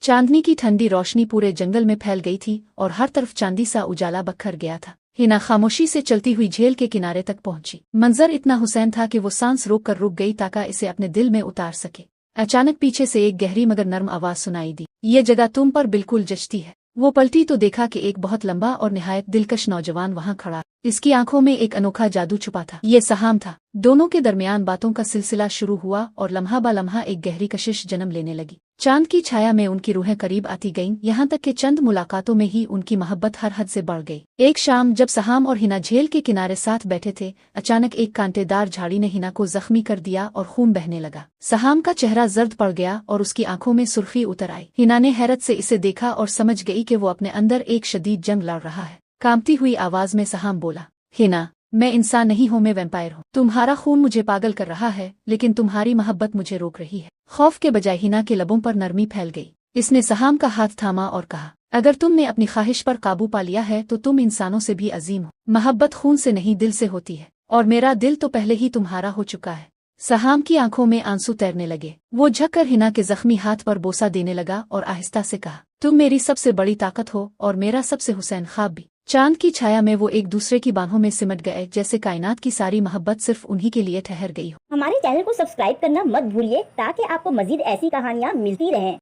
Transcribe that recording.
चांदनी की ठंडी रोशनी पूरे जंगल में फैल गई थी और हर तरफ चांदी सा उजाला बखर गया था। हिना खामोशी से चलती हुई झील के किनारे तक पहुंची। मंजर इतना हुसैन था कि वो सांस रोक कर रुक गई ताकि इसे अपने दिल में उतार सके। अचानक पीछे से एक गहरी मगर नर्म आवाज सुनाई दी, ये जगह तुम पर बिल्कुल जचती है। वो पलटी तो देखा कि एक बहुत लंबा और निहायत दिलकश नौजवान वहां खड़ा। इसकी आंखों में एक अनोखा जादू छुपा था। ये सहाम था। दोनों के दरमियान बातों का सिलसिला शुरू हुआ और लम्हा ब लम्हा एक गहरी कशिश जन्म लेने लगी। चांद की छाया में उनकी रूहें करीब आती गईं, यहाँ तक कि चंद मुलाकातों में ही उनकी मोहब्बत हर हद से बढ़ गई। एक शाम जब सहाम और हिना झील के किनारे साथ बैठे थे, अचानक एक कांटेदार झाड़ी ने हिना को जख्मी कर दिया और खून बहने लगा। सहाम का चेहरा जर्द पड़ गया और उसकी आंखों में सुर्खी उतर आई। हिना ने हैरत से इसे देखा और समझ गई कि वो अपने अंदर एक शदीद जंग लड़ रहा है। कांपती हुई आवाज में सहाम बोला, हिना, मैं इंसान नहीं हूँ, मैं वैम्पायर हूँ। तुम्हारा खून मुझे पागल कर रहा है, लेकिन तुम्हारी मोहब्बत मुझे रोक रही है। खौफ के बजाय हिना के लबों पर नरमी फैल गई। इसने सहाम का हाथ थामा और कहा, अगर तुमने अपनी ख्वाहिश पर काबू पा लिया है तो तुम इंसानों से भी अजीम हो। मोहब्बत खून से नहीं दिल से होती है, और मेरा दिल तो पहले ही तुम्हारा हो चुका है। सहाम की आंखों में आंसू तैरने लगे। वो झुककर हिना के जख्मी हाथ पर बोसा देने लगा और आहिस्ता से कहा, तुम मेरी सबसे बड़ी ताकत हो और मेरा सबसे हुसैन ख्वाब भी। चांद की छाया में वो एक दूसरे की बाहों में सिमट गए, जैसे कायनात की सारी मोहब्बत सिर्फ उन्हीं के लिए ठहर गई हो। हमारे चैनल को सब्सक्राइब करना मत भूलिए ताकि आपको मजीद ऐसी कहानियाँ मिलती रहें।